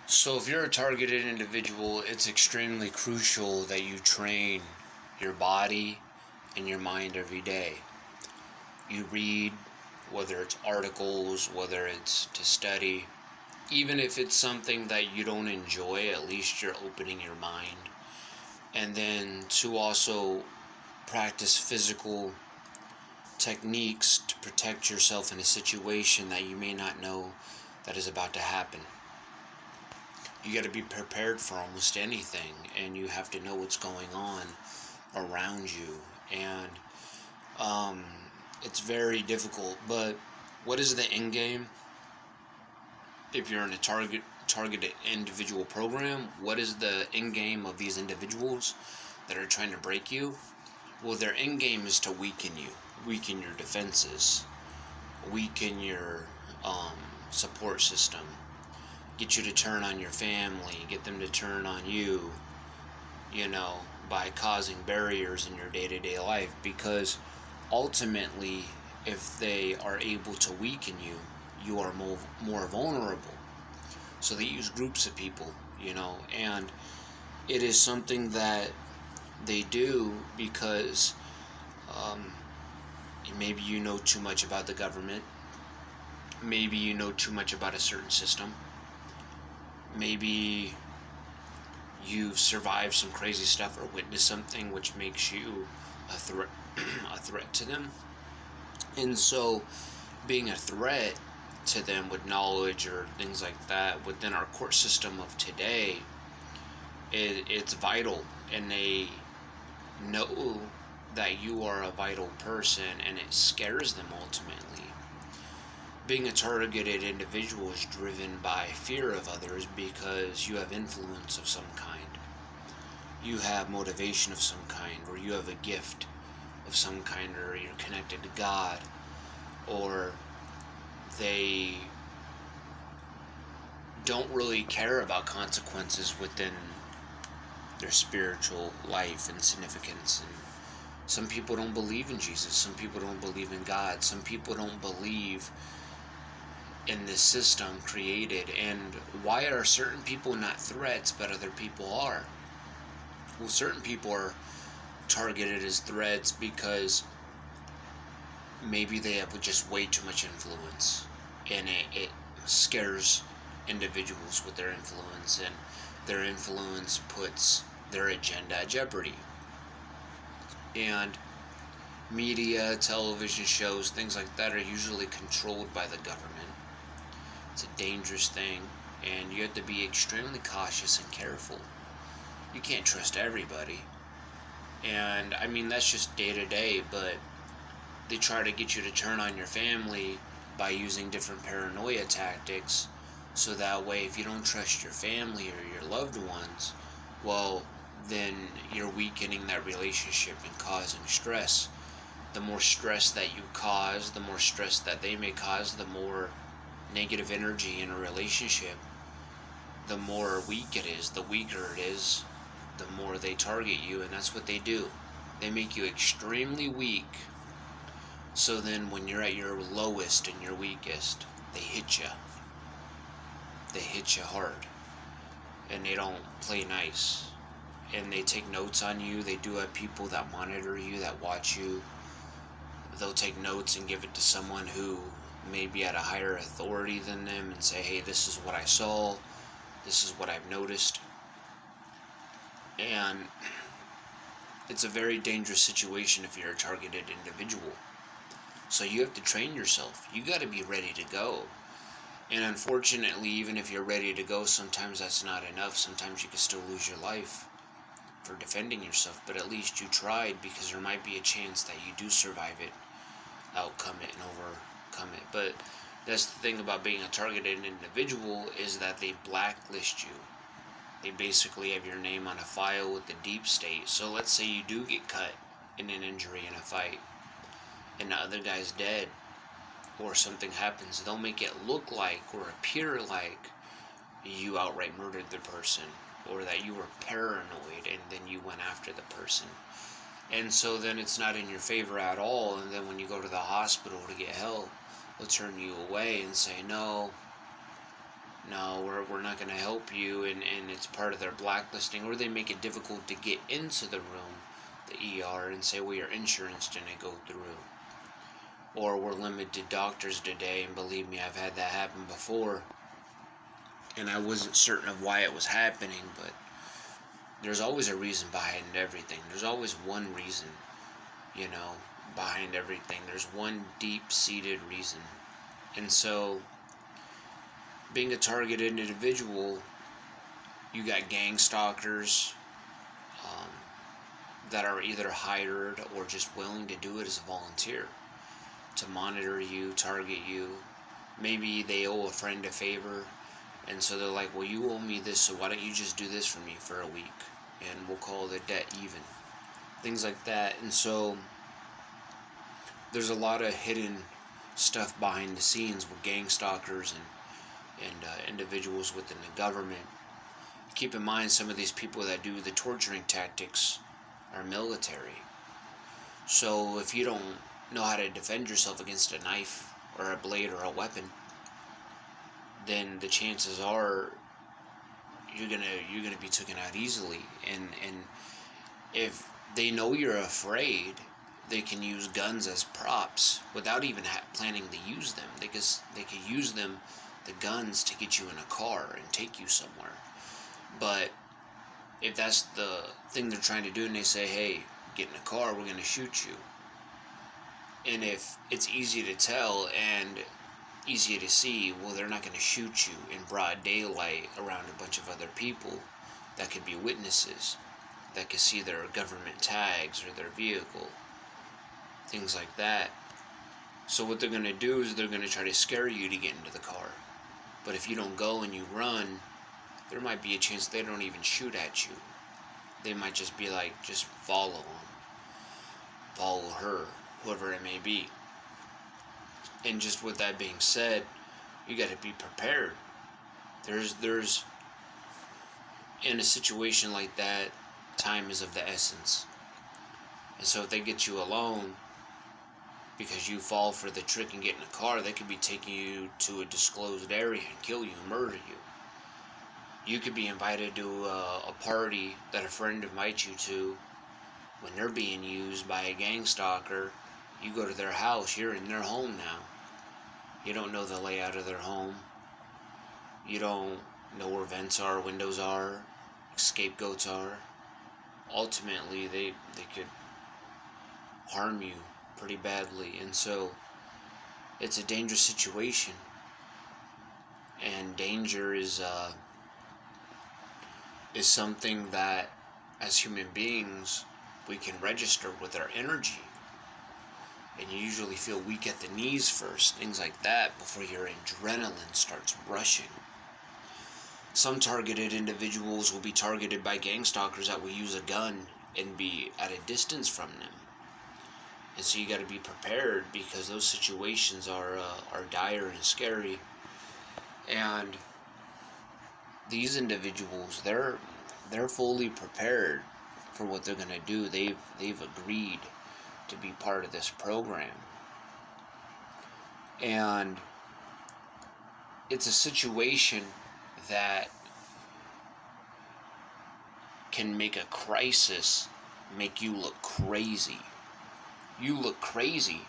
So, if you're a targeted individual, it's extremely crucial that you train your body and your mind every day. You read, whether it's articles, whether it's to study, even if it's something that you don't enjoy, at least you're opening your mind. And then to also practice physical techniques to protect yourself in a situation that you may not know that is about to happen. You got to be prepared for almost anything, and you have to know what's going on around you. And um, it's very difficult. But what is the end game? If you're in a targeted individual program, what is the end game of these individuals that are trying to break you? Well, their end game is to weaken you, weaken your defenses, weaken your um, support system, get you to turn on your family, get them to turn on you, you know, by causing barriers in your day-to-day life. Because ultimately, if they are able to weaken you, you are more vulnerable. So they use groups of people, and it is something that they do because um, maybe you know too much about the government, maybe you know too much about a certain system, maybe you've survived some crazy stuff or witnessed something which makes you a threat a threat to them. And so being a threat to them with knowledge or things like that within our court system of today, it's vital, and they know that you are a vital person, and it scares them ultimately. Being a targeted individual is driven by fear of others because you have influence of some kind. You have motivation of some kind, or you have a gift of some kind, or you're connected to God, or they don't really care about consequences within their spiritual life and significance. And some people don't believe in Jesus, some people don't believe in God, some people don't believe in this system created. And why are certain people not threats but other people are? Well, certain people are targeted as threats because maybe they have just way too much influence, and it scares individuals with their influence, and their influence puts their agenda at jeopardy. And media, television shows, things like that are usually controlled by the government. It's a dangerous thing, and you have to be extremely cautious and careful. You can't trust everybody. And I mean, that's just day to day, but they try to get you to turn on your family by using different paranoia tactics. So that way, if you don't trust your family or your loved ones, well, then you're weakening that relationship and causing stress. The more stress that you cause, the more stress that they may cause, the more negative energy in a relationship, the more weak it is, the weaker it is, the more they target you. And that's what they do. They make you extremely weak. So then when you're at your lowest and your weakest, they hit you. They hit you hard. And they don't play nice. And they take notes on you. They do have people that monitor you, that watch you. They'll take notes and give it to someone who may be at a higher authority than them and say, hey, this is what I saw. This is what I've noticed. And it's a very dangerous situation if you're a targeted individual. So you have to train yourself. You got to be ready to go. And unfortunately, even if you're ready to go, sometimes that's not enough. Sometimes you can still lose your life for defending yourself. But at least you tried, because there might be a chance that you do survive it, outcome it, and overcome it. But that's the thing about being a targeted individual, is that they blacklist you. They basically have your name on a file with the deep state. So let's say you do get cut in an injury in a fight, and the other guy's dead, or something happens, they'll make it look like or appear like you outright murdered the person, or that you were paranoid and then you went after the person. And so then it's not in your favor at all. And then when you go to the hospital to get help, they'll turn you away and say, no, no, we're not going to help you, and it's part of their blacklisting, or they make it difficult to get into the room, the ER, and say, well, your insurance didn't go through. Or we're limited doctors today, and believe me, I've had that happen before, and I wasn't certain of why it was happening, but there's always a reason behind everything. There's always one reason, behind everything. There's one deep-seated reason. And so, being a targeted individual, you got gang stalkers that are either hired or just willing to do it as a volunteer, to monitor you, target you. Maybe they owe a friend a favor, and so they're like, well, you owe me this, so why don't you just do this for me for a week, and we'll call the debt even. Things like that. And so there's a lot of hidden stuff behind the scenes with gang stalkers and individuals within the government. Keep in mind, some of these people that do the torturing tactics are military. So if you don't know how to defend yourself against a knife or a blade or a weapon, then the chances are you're gonna be taken out easily. And if they know you're afraid, they can use guns as props without even planning to use them. They could use them, the guns, to get you in a car and take you somewhere. But if that's the thing they're trying to do, and they say, hey, get in a car, we're going to shoot you. And if it's easy to tell and easy to see, well, they're not going to shoot you in broad daylight around a bunch of other people that could be witnesses, that could see their government tags or their vehicle, things like that. So what they're going to do is they're going to try to scare you to get into the car. But if you don't go and you run, there might be a chance they don't even shoot at you. They might just be like, just follow him, follow her, whoever it may be. And just with that being said, you got to be prepared. There's in a situation like that, time is of the essence. And so if they get you alone because you fall for the trick and get in a car, they could be taking you to a disclosed area and kill you and murder you. You could be invited to a party that a friend invites you to. When they're being used by a gang stalker, you go to their house, you're in their home now. You don't know the layout of their home. You don't know where vents are, windows are, scapegoats are. Ultimately, they could harm you pretty badly. And so, it's a dangerous situation. And danger is something that, as human beings, we can register with our energy. And you usually feel weak at the knees first, things like that, before your adrenaline starts rushing. Some targeted individuals will be targeted by gang stalkers that will use a gun and be at a distance from them. And so you got to be prepared, because those situations are dire and scary. And these individuals, they're fully prepared for what they're going to do. They've agreed to be part of this program. And it's a situation that can make a crisis make you look crazy. You look crazy,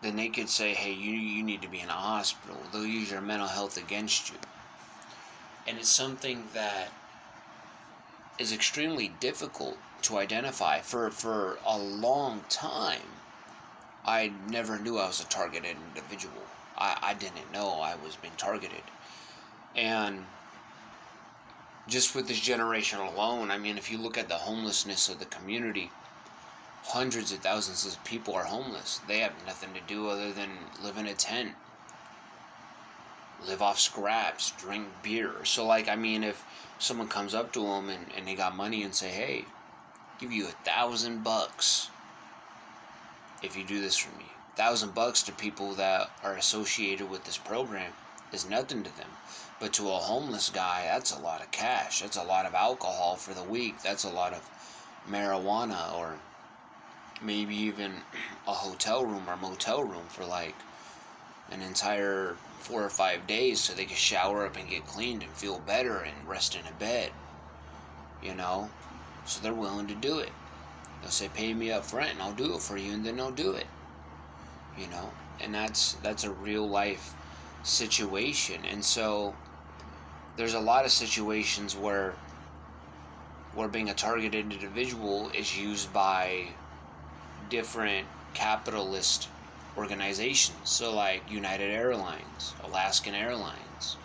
then they could say, hey, you need to be in a hospital. They'll use your mental health against you. And it's something that is extremely difficult to identify. For a long time, I never knew I was a targeted individual. I didn't know I was being targeted. And just with this generation alone, I mean, if you look at the homelessness of the community, hundreds of thousands of people are homeless. They have nothing to do other than live in a tent, live off scraps, drink beer. So, if someone comes up to them and they got money and say, hey, give you $1,000 if you do this for me. $1,000 to people that are associated with this program is nothing to them. But to a homeless guy, that's a lot of cash. That's a lot of alcohol for the week. That's a lot of marijuana, or maybe even a hotel room or motel room for an entire 4 or 5 days so they can shower up and get cleaned and feel better and rest in a bed, so they're willing to do it. They'll say, pay me up front and I'll do it for you, and then they'll do it, and that's a real life situation. And so there's a lot of situations where being a targeted individual is used by different capitalist organizations. So like United Airlines, Alaskan Airlines,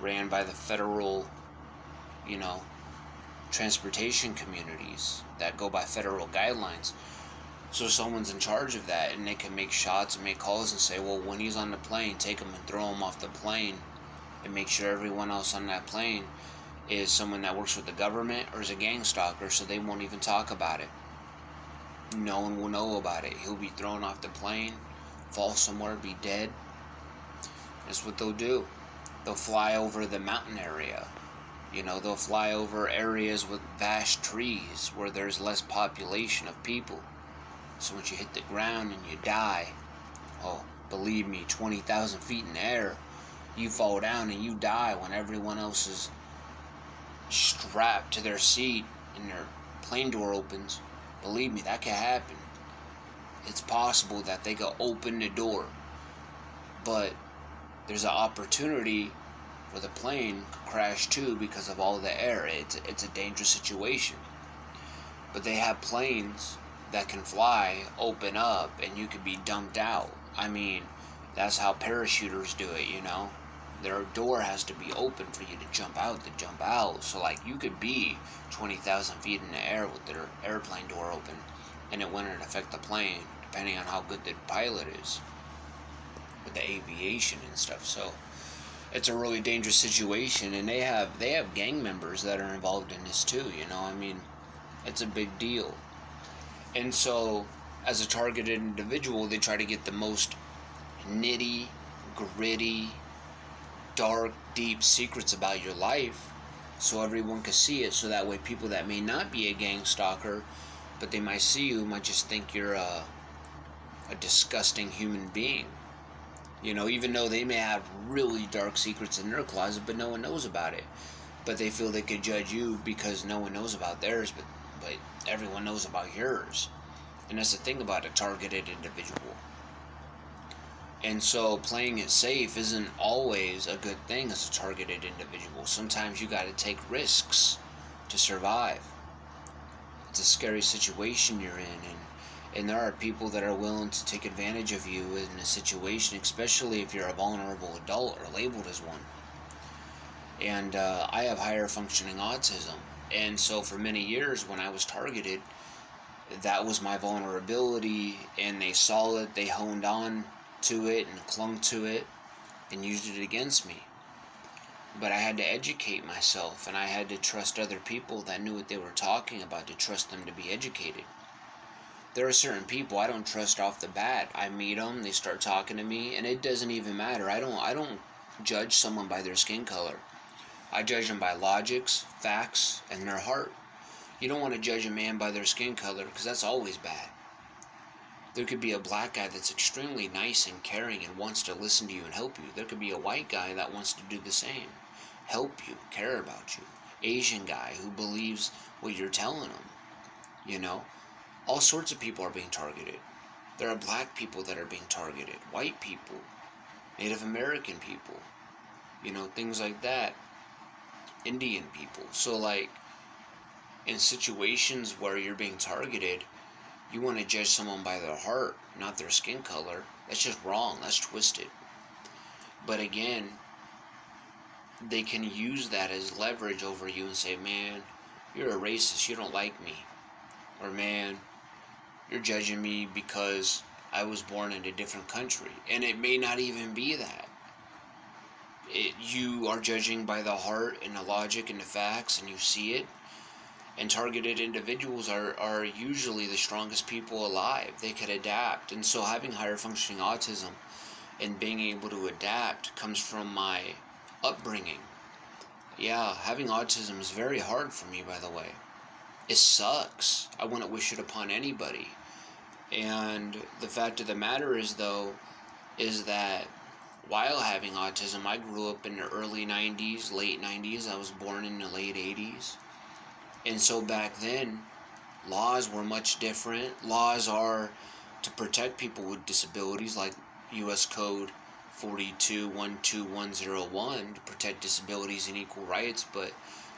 ran by the federal, transportation communities that go by federal guidelines. So someone's in charge of that, and they can make shots and make calls and say, well, when he's on the plane, take him and throw him off the plane, and make sure everyone else on that plane is someone that works with the government or is a gang stalker, so they won't even talk about it. No one will know about it. He'll be thrown off the plane, fall somewhere, be dead. That's what they'll do. They'll fly over the mountain area. They'll fly over areas with vast trees where there's less population of people. So once you hit the ground and you die, oh, believe me, 20,000 feet in the air, you fall down and you die when everyone else is strapped to their seat and their plane door opens. Believe me, that can happen. It's possible that they could open the door, but there's an opportunity for the plane to crash too because of all the air. It's a dangerous situation. But they have planes that can fly, open up, and you could be dumped out. I mean, that's how parachuters do it, Their door has to be open for you to jump out. So, like, you could be 20,000 feet in the air with their airplane door open, and it wouldn't affect the plane, depending on how good the pilot is with the aviation and stuff. So, it's a really dangerous situation, and they have gang members that are involved in this too, I mean, it's a big deal. And so, as a targeted individual, they try to get the most nitty, gritty, dark, deep secrets about your life so everyone can see it, so that way people that may not be a gang stalker, but they might see you, might just think you're a disgusting human being. Even though they may have really dark secrets in their closet, but no one knows about it. But they feel they could judge you because no one knows about theirs, but everyone knows about yours. And that's the thing about a targeted individual. And so playing it safe isn't always a good thing as a targeted individual. Sometimes you got to take risks to survive. It's a scary situation you're in, and there are people that are willing to take advantage of you in a situation, especially if you're a vulnerable adult or labeled as one. And I have higher functioning autism, and so for many years when I was targeted, that was my vulnerability, and they saw it, they honed on to it and clung to it and used it against me. But I had to educate myself, and I had to trust other people that knew what they were talking about, to trust them to be educated. There are certain people I don't trust off the bat. I meet them, they start talking to me, and it doesn't even matter. I don't judge someone by their skin color. I judge them by logics, facts, and their heart. You don't want to judge a man by their skin color, because that's always bad. There could be a black guy that's extremely nice and caring and wants to listen to you and help you. There could be a white guy that wants to do the same, help you, care about you. Asian guy who believes what you're telling him. All sorts of people are being targeted. There are black people that are being targeted, white people, Native American people, things like that, Indian people. So, like, in situations where you're being targeted, you want to judge someone by their heart, not their skin color. That's just wrong. That's twisted. But again, they can use that as leverage over you and say, man, you're a racist, you don't like me. Or, man, you're judging me because I was born in a different country. And it may not even be that. You are judging by the heart and the logic and the facts, and you see it. And targeted individuals are usually the strongest people alive. They could adapt. And so having higher functioning autism and being able to adapt comes from my upbringing. Yeah, having autism is very hard for me, by the way. It sucks. I wouldn't wish it upon anybody. And the fact of the matter is, though, is that while having autism. I grew up in the early 90s, late 90s. I was born in the late 80s. And so back then, laws were much different. Laws are to protect people with disabilities, like U.S. Code 4212101, to protect disabilities and equal rights, but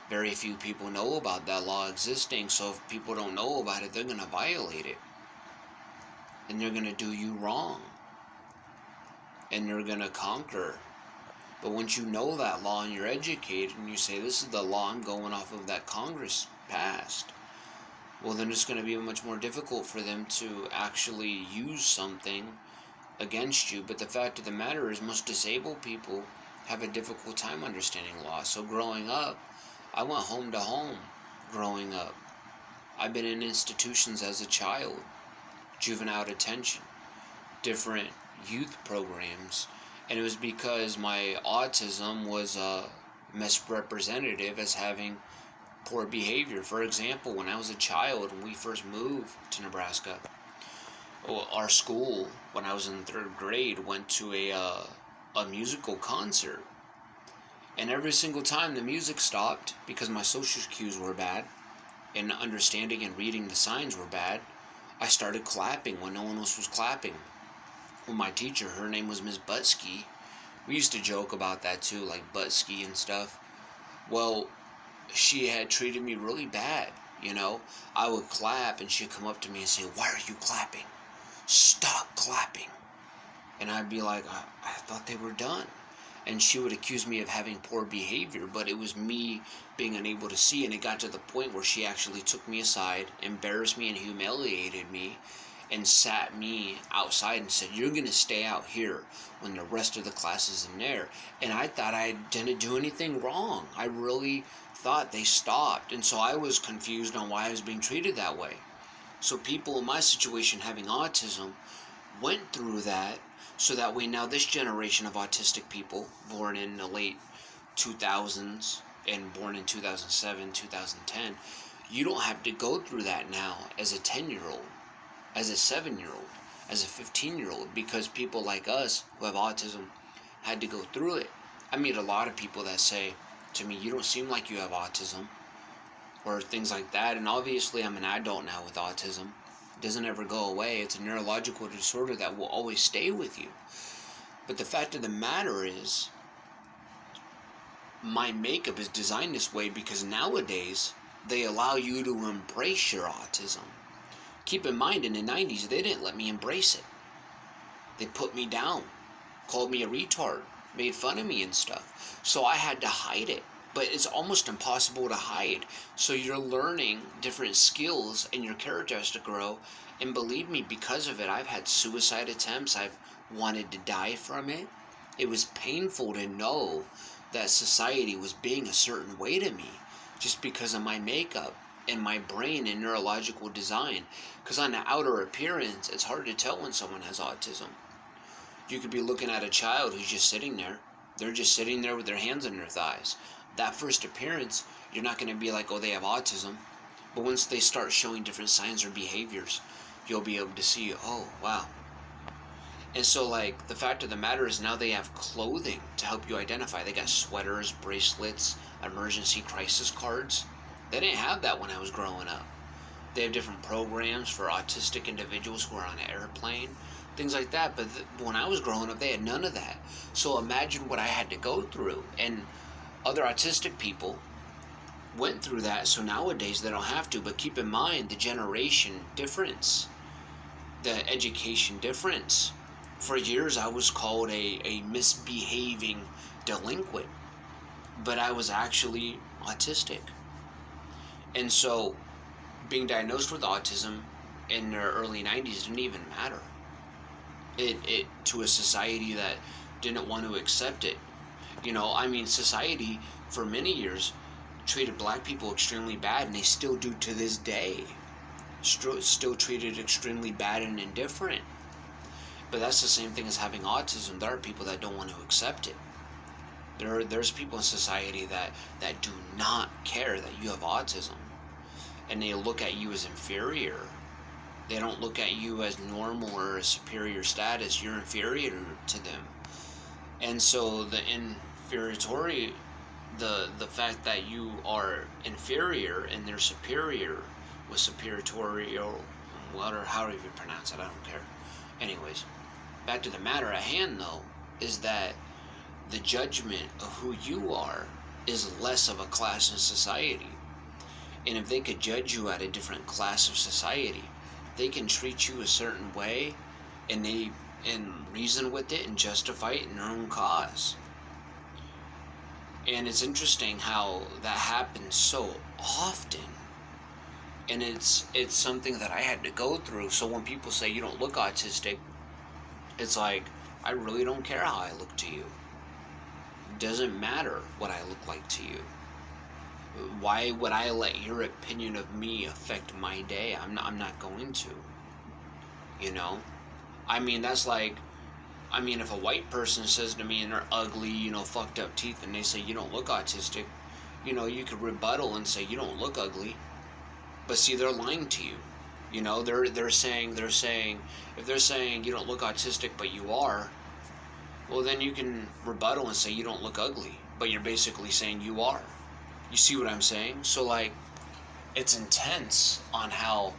very few people know about that law existing. So if people don't know about it, they're going to violate it. And they're going to do you wrong. And they're going to conquer. But once you know that law and you're educated and you say, this is the law I'm going off of that Congress passed, well, then it's going to be much more difficult for them to actually use something against you. But the fact of the matter is, most disabled people have a difficult time understanding law. So growing up, I went home to home growing up. I've been in institutions as a child, juvenile detention, different youth programs, and it was because my autism was misrepresentative as having poor behavior. For example, when I was a child, when we first moved to Nebraska, our school, when I was in 3rd grade, went to a musical concert. And every single time the music stopped, because my social cues were bad, and understanding and reading the signs were bad, I started clapping when no one else was clapping. Well, my teacher, her name was Ms. Butsky. We used to joke about that too, like Butsky and stuff. Well, she had treated me really bad, you know. I would clap and she'd come up to me and say, "Why are you clapping? Stop clapping." And I'd be like, I thought they were done. And she would accuse me of having poor behavior, but it was me being unable to see. And it got to the point where she actually took me aside, embarrassed me and humiliated me, and sat me outside and said, "You're going to stay out here when the rest of the class is in there." And I thought I didn't do anything wrong. I really thought they stopped. And so I was confused on why I was being treated that way. So people in my situation having autism went through that, so that way now this generation of autistic people born in the late 2000s and born in 2007, 2010, you don't have to go through that now as a 10-year-old, as a 7-year-old, as a 15-year-old, because people like us who have autism had to go through it. I meet a lot of people that say to me, "You don't seem like you have autism," or things like that. And obviously I'm an adult now with autism. It doesn't ever go away. It's a neurological disorder that will always stay with you. But the fact of the matter is, my makeup is designed this way because nowadays they allow you to embrace your autism. Keep in mind, in the 90s, they didn't let me embrace it. They put me down, called me a retard, made fun of me and stuff. So I had to hide it. But it's almost impossible to hide. So you're learning different skills and your character has to grow. And believe me, because of it, I've had suicide attempts. I've wanted to die from it. It was painful to know that society was being a certain way to me just because of my makeup and my brain and neurological design. Because on the outer appearance, it's hard to tell when someone has autism. You could be looking at a child who's just sitting there. They're just sitting there with their hands on their thighs. That first appearance, you're not going to be like, "Oh, they have autism." But once they start showing different signs or behaviors, you'll be able to see, "Oh, wow." And so, like, the fact of the matter is now they have clothing to help you identify. They got sweaters, bracelets, emergency crisis cards. They didn't have that when I was growing up. They have different programs for autistic individuals who are on an airplane, things like that. But when I was growing up, they had none of that. So imagine what I had to go through. And other autistic people went through that, so nowadays they don't have to. But keep in mind the generation difference, the education difference. For years I was called a misbehaving delinquent, but I was actually autistic. And so being diagnosed with autism in the early 90s didn't even matter. It to a society that didn't want to accept it. You know, I mean, society for many years treated black people extremely bad, and they still do to this day. Still treated extremely bad and indifferent. But that's the same thing as having autism. There are people that don't want to accept it. There's people in society that do not care that you have autism. And they look at you as inferior. They don't look at you as normal or a superior status. You're inferior to them. And so the inferiority, the fact that you are inferior and they're superior with superiority or whatever, however you pronounce it, I don't care. Anyways, back to the matter at hand though, is that the judgment of who you are is less of a class in society. And if they could judge you at a different class of society, they can treat you a certain way and they and reason with it and justify it in their own cause. And it's interesting how that happens so often. And it's something that I had to go through. So when people say you don't look autistic, it's like, I really don't care how I look to you. It doesn't matter what I look like to you. Why would I let your opinion of me affect my day? I'm not going to. You know? I mean, that's like, I mean, if a white person says to me and they're ugly, fucked up teeth, and they say you don't look autistic, you could rebuttal and say you don't look ugly. But see, they're lying to you. They're saying if they're saying you don't look autistic but you are, well then you can rebuttal and say you don't look ugly, but you're basically saying you are. You see what I'm saying? So like, it's intense on how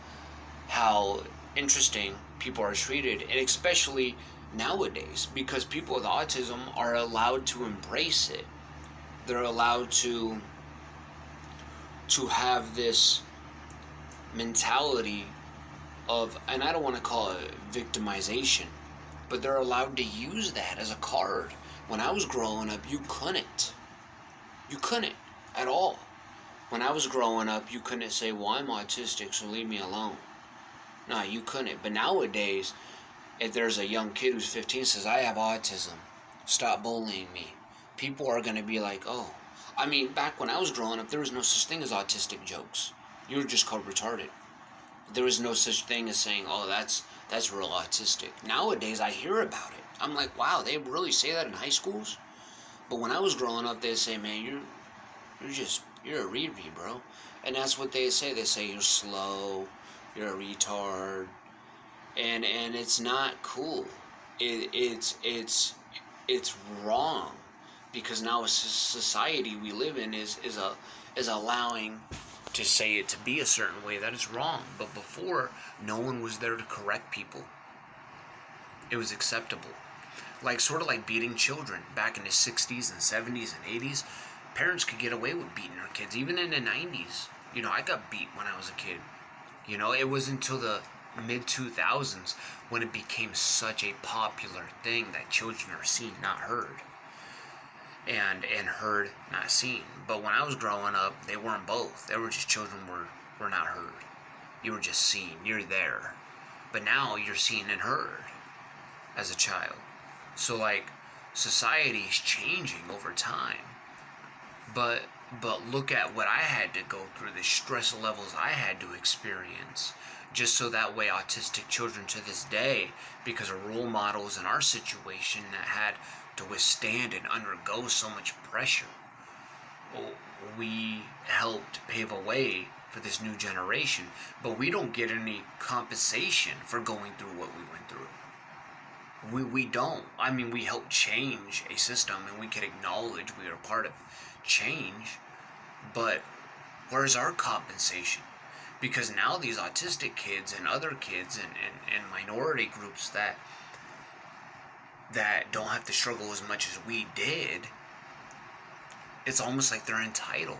interesting people are treated, and especially nowadays, because people with autism are allowed to embrace it. They're allowed to have this mentality of, and I don't want to call it victimization, but they're allowed to use that as a card. When I was growing up, you couldn't. You couldn't at all. When I was growing up, you couldn't say, well, I'm autistic, so leave me alone. No, you couldn't. But nowadays, if there's a young kid who's 15 says, I have autism, stop bullying me, people are going to be like, oh. I mean, back when I was growing up, there was no such thing as autistic jokes. You were just called retarded. There was no such thing as saying, oh, that's real autistic. Nowadays, I hear about it. I'm like, wow, they really say that in high schools? But when I was growing up, they'd say, man, you're a Riri, bro. And that's what they say. They say you're slow, you're a retard, and it's not cool. It's wrong, because now a society we live in is allowing to say it to be a certain way that is wrong. But before, no one was there to correct people. It was acceptable. Like, sort of like beating children back in the 60s and 70s and 80s. Parents could get away with beating their kids, even in the 90s. I got beat when I was a kid. It was until the mid-2000s when it became such a popular thing that children are seen, not heard. And heard, not seen. But when I was growing up, they weren't both. They were just children were not heard. You were just seen. You're there. But now you're seen and heard as a child. So like, society is changing over time. But look at what I had to go through, the stress levels I had to experience, just so that way autistic children to this day, because of role models in our situation that had to withstand and undergo so much pressure, we helped pave a way for this new generation. But we don't get any compensation for going through what we went through. We don't. I mean, we helped change a system, and we can acknowledge we are part of change, but where's our compensation? Because now these autistic kids and other kids and minority groups that don't have to struggle as much as we did, it's almost like they're entitled.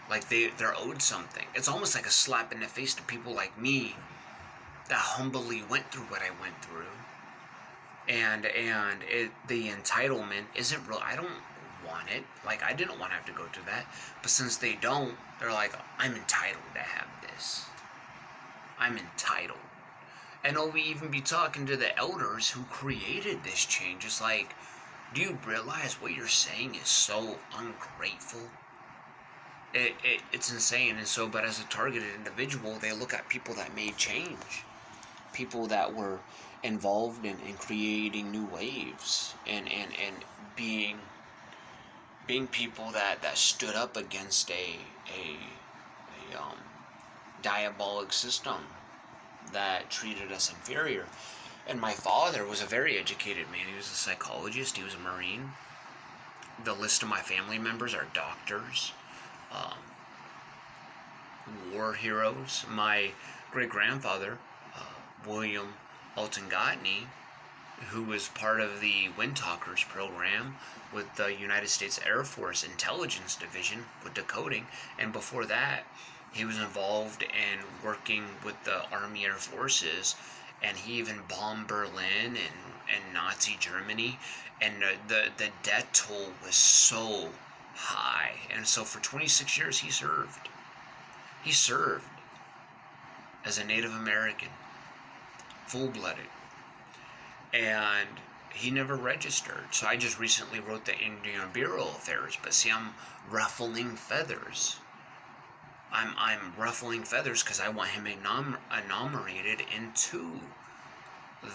Like they're owed something. It's almost like a slap in the face to people like me that humbly went through what I went through. And the entitlement isn't real. I don't want it. Like, I didn't want to have to go through that. But since they don't, they're like, I'm entitled to have this. I'm entitled. And we even be talking to the elders who created this change. It's like, do you realize what you're saying is so ungrateful? It's insane. And so, but as a targeted individual, they look at people that made change. People that were involved in creating new waves and being people that stood up against a diabolic system that treated us inferior. And my father was a very educated man. He was a psychologist. He was a Marine. The list of my family members are doctors, um, war heroes. My great-grandfather, William Alton Gotney, who was part of the Windtalkers program with the United States Air Force Intelligence Division with decoding, and before that, he was involved in working with the Army Air Forces, and he even bombed Berlin and Nazi Germany, and the death toll was so high, and so for 26 years he served. He served as a Native American, full-blooded. And he never registered. So I just recently wrote the Indian Bureau Affairs, but see, I'm ruffling feathers. I'm ruffling feathers because I want him enumerated into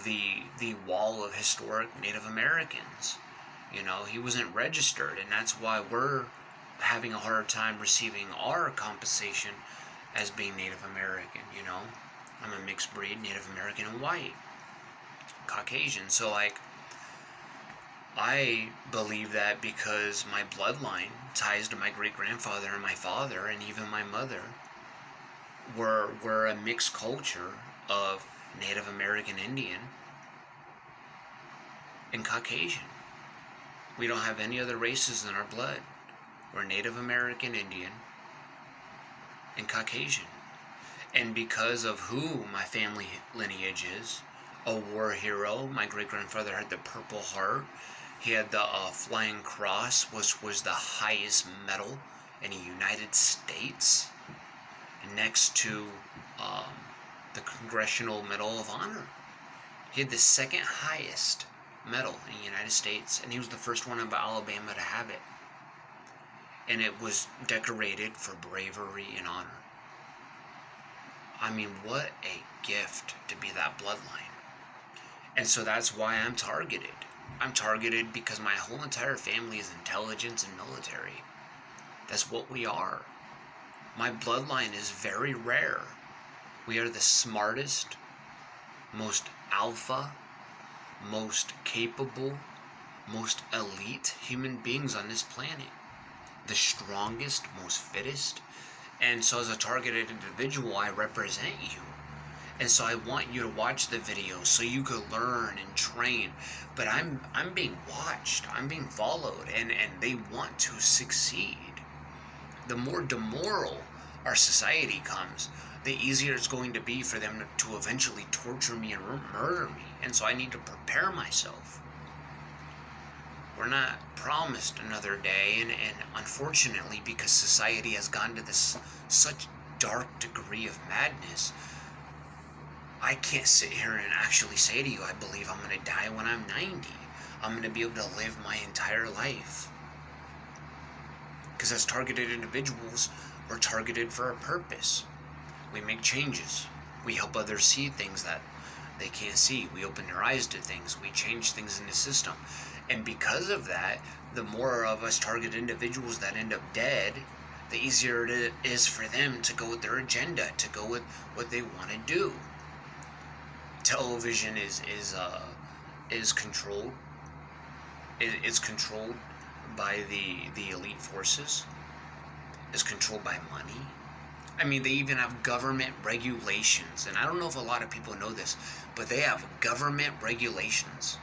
the wall of historic Native Americans. You know, he wasn't registered, and that's why we're having a hard time receiving our compensation as being Native American, you know. I'm a mixed breed, Native American and white. Caucasian. So like, I believe that because my bloodline ties to my great-grandfather and my father and even my mother were a mixed culture of Native American Indian and Caucasian. We don't have any other races in our blood. We're Native American Indian and Caucasian. And because of who my family lineage is, a war hero. My great-grandfather had the Purple Heart. He had the Flying Cross, which was the highest medal in the United States, next to the Congressional Medal of Honor. He had the second highest medal in the United States, and he was the first one of Alabama to have it. And it was decorated for bravery and honor. I mean, what a gift to be that bloodline. And so that's why I'm targeted. I'm targeted because my whole entire family is intelligence and military. That's what we are. My bloodline is very rare. We are the smartest, most alpha, most capable, most elite human beings on this planet. The strongest, most fittest. And so as a targeted individual, I represent you. And so I want you to watch the videos so you could learn and train. But I'm being watched. I'm being followed. And they want to succeed. The more demoralized our society comes, the easier it's going to be for them to eventually torture me and murder me. And so I need to prepare myself. We're not promised another day. And unfortunately, because society has gone to this such dark degree of madness, I can't sit here and actually say to you, I believe I'm going to die when I'm 90. I'm going to be able to live my entire life. Because as targeted individuals, we're targeted for a purpose. We make changes. We help others see things that they can't see. We open their eyes to things. We change things in the system. And because of that, the more of us target individuals that end up dead, the easier it is for them to go with their agenda, to go with what they want to do. Television is controlled. It's controlled by the elite forces. It's controlled by money. I mean, they even have government regulations, and I don't know if a lot of people know this, but they have government regulations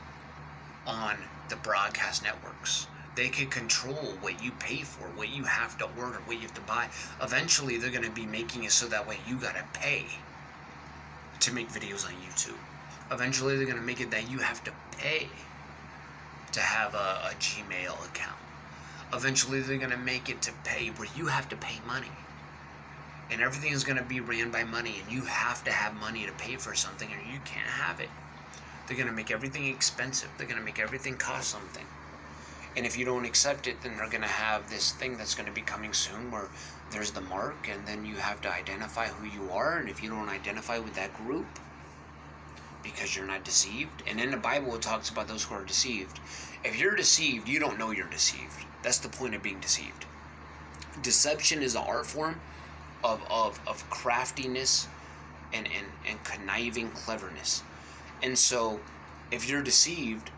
on the broadcast networks. They can control what you pay for, what you have to order, what you have to buy. Eventually, they're going to be making it so that way you got to pay to make videos on YouTube. Eventually, they're going to make it that you have to pay to have a Gmail account. Eventually, they're going to make it to pay where you have to pay money. And everything is going to be ran by money, and you have to have money to pay for something, or you can't have it. They're going to make everything expensive. They're going to make everything cost something. And if you don't accept it, then they're going to have this thing that's going to be coming soon where there's the mark, and then you have to identify who you are. And if you don't identify with that group, because you're not deceived, and in the Bible it talks about those who are deceived. If you're deceived, you don't know you're deceived. That's the point of being deceived. Deception is an art form of craftiness and conniving cleverness. And so, if you're deceived,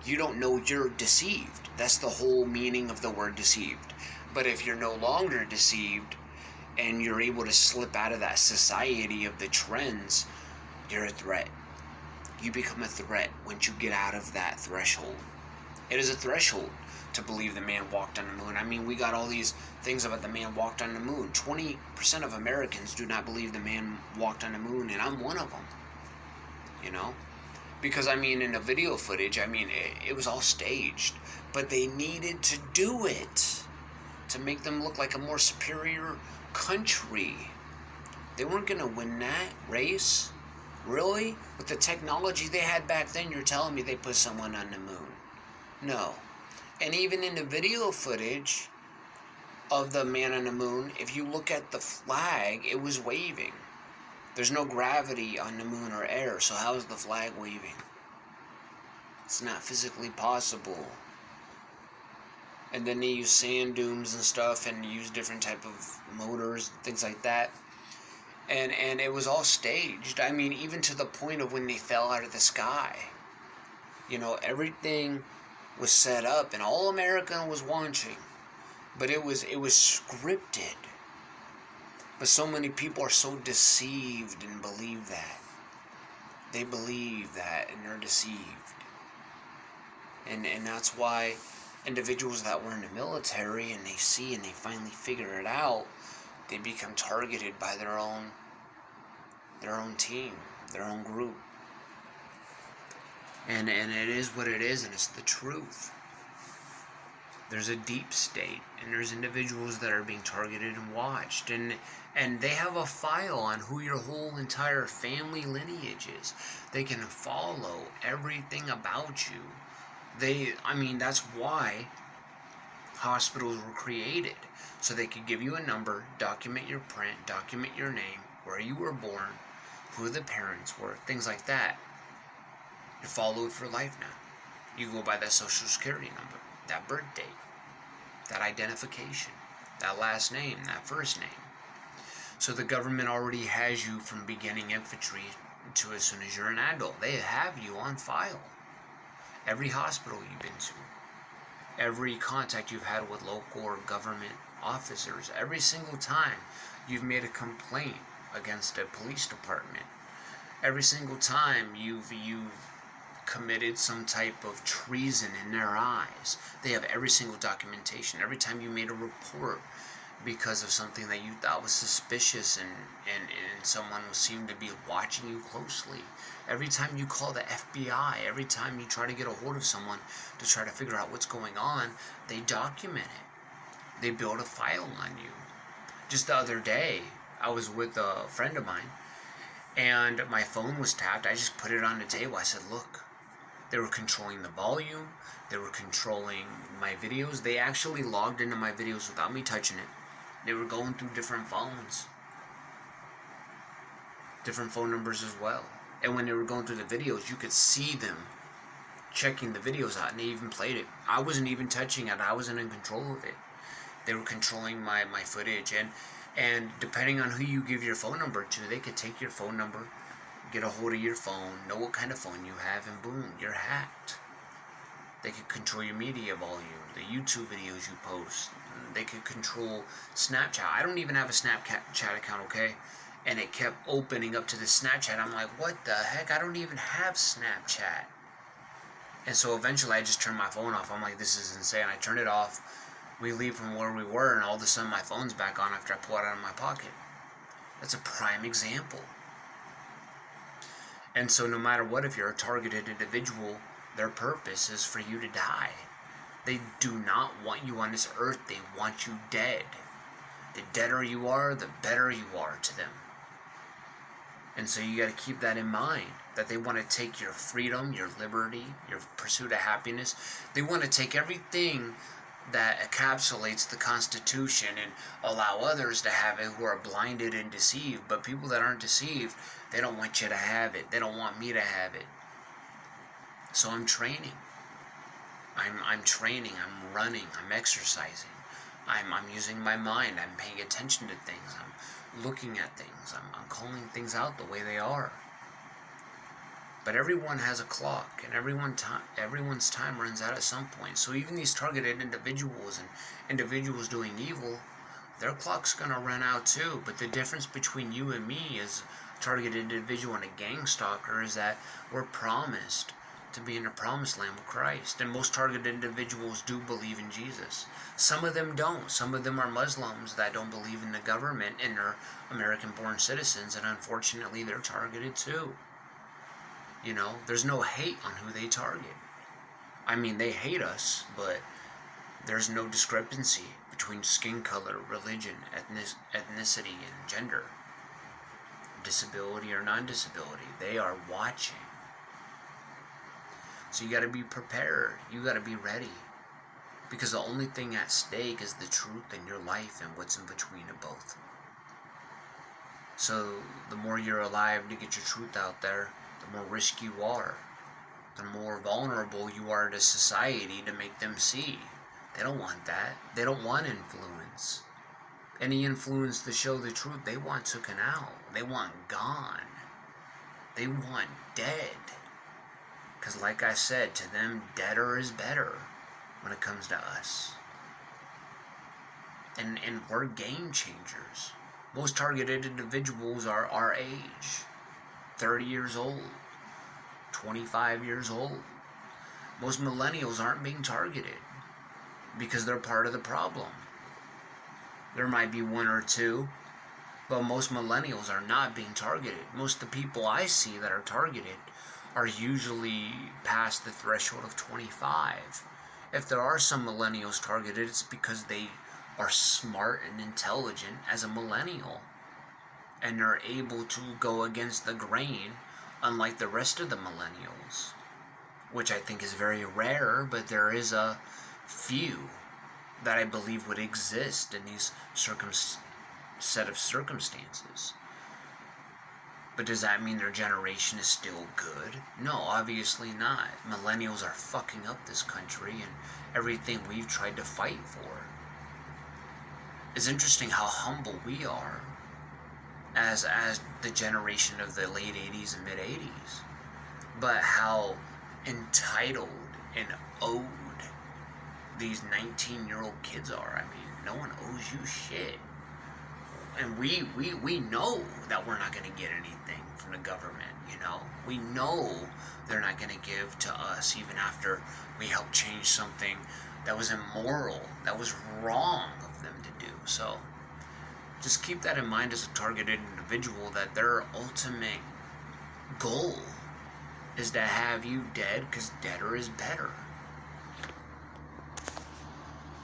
you don't know you're deceived. That's the whole meaning of the word deceived. But if you're no longer deceived and you're able to slip out of that society of the trends, you're a threat. You become a threat once you get out of that threshold. It is a threshold to believe the man walked on the moon. I mean, we got all these things about the man walked on the moon. 20% of Americans do not believe the man walked on the moon, and I'm one of them. You know? Because, I mean, in the video footage, I mean, it was all staged. But they needed to do it to make them look like a more superior country. They weren't going to win that race. Really? With the technology they had back then, you're telling me they put someone on the moon? No. And even in the video footage of the man on the moon, if you look at the flag, it was waving. There's no gravity on the moon or air, so how is the flag waving? It's not physically possible. And then they use sand dunes and stuff and use different type of motors and things like that. And it was all staged. I mean, even to the point of when they fell out of the sky. You know, everything was set up and all America was watching. But it was scripted. But so many people are so deceived and believe that. They believe that and they're deceived. And that's why individuals that were in the military and they see and they finally figure it out, they become targeted by their own team, their own group. And it is what it is, and it's the truth. There's a deep state, and there's individuals that are being targeted and watched, and they have a file on who your whole entire family lineage is. They can follow everything about you. That's why hospitals were created, so they could give you a number, document your print, document your name, where you were born, who the parents were, things like that. You're followed for life now. You go by that social security number, that birth date, that identification, that last name, that first name. So the government already has you from beginning infantry to as soon as you're an adult. They have you on file. Every hospital you've been to, every contact you've had with local or government officers, every single time you've made a complaint against a police department, every single time you've committed some type of treason in their eyes, they have every single documentation. Every time you made a report because of something that you thought was suspicious and someone seemed to be watching you closely, every time you call the FBI, every time you try to get a hold of someone to try to figure out what's going on, they document it. They build a file on you. Just the other day, I was with a friend of mine, and my phone was tapped. I just put it on the table. I said, look, they were controlling the volume. They were controlling my videos. They actually logged into my videos without me touching it. They were going through different phones, different phone numbers as well. And when they were going through the videos, you could see them checking the videos out, and they even played it. I wasn't even touching it. I wasn't in control of it. They were controlling my footage. And depending on who you give your phone number to, they could take your phone number, get a hold of your phone, know what kind of phone you have, and boom, you're hacked. They could control your media volume, the YouTube videos you post. They could control Snapchat. I don't even have a Snapchat account, okay? And it kept opening up to the Snapchat. I'm like, what the heck? I don't even have Snapchat. And so eventually I just turned my phone off. I'm like, this is insane. I turned it off. We leave from where we were, and all of a sudden my phone's back on after I pull it out of my pocket. That's a prime example. And so no matter what, if you're a targeted individual, their purpose is for you to die. They do not want you on this earth. They want you dead. The deader you are, the better you are to them. And so you got to keep that in mind, that they want to take your freedom, your liberty, your pursuit of happiness. They want to take everything that encapsulates the Constitution and allow others to have it who are blinded and deceived. But people that aren't deceived, they don't want you to have it. They don't want me to have it. So I'm training. I'm training. I'm running. I'm exercising. I'm using my mind. I'm paying attention to things. I'm looking at things. I'm calling things out the way they are. But everyone has a clock, and everyone's time runs out at some point. So even these targeted individuals and individuals doing evil, their clock's gonna run out too. But the difference between you and me as a targeted individual and a gang stalker is that we're promised to be in the promised land with Christ. And most targeted individuals do believe in Jesus. Some of them don't. Some of them are Muslims that don't believe in the government and are American-born citizens, and unfortunately they're targeted too. You know, there's no hate on who they target. I mean, they hate us, but there's no discrepancy between skin color, religion, ethnicity, and gender. Disability or non-disability. They are watching. So you got to be prepared. You got to be ready. Because the only thing at stake is the truth in your life and what's in between of both. So the more you're alive to get your truth out there, the more risk you are. The more vulnerable you are to society to make them see. They don't want that. They don't want influence. Any influence to show the truth, they want taken out. They want gone. They want dead. Because like I said, to them, deader is better when it comes to us. And we're game changers. Most targeted individuals are our age. 30 years old. 25 years old. Most millennials aren't being targeted because they're part of the problem. There might be one or two, but most millennials are not being targeted. Most of the people I see that are targeted are usually past the threshold of 25. If there are some millennials targeted, it's because they are smart and intelligent as a millennial, and they're able to go against the grain, unlike the rest of the millennials, which I think is very rare, but there is a few that I believe would exist in these set of circumstances. But does that mean their generation is still good? No, obviously not. Millennials are fucking up this country and everything we've tried to fight for. It's interesting how humble we are as the generation of the late 80s and mid 80s. But how entitled and owed these 19-year-old kids are. I mean, no one owes you shit. And we know that we're not going to get anything from the government, you know? We know they're not going to give to us even after we help change something that was immoral, that was wrong of them to do. So just keep that in mind as a targeted individual, that their ultimate goal is to have you dead, because deader is better.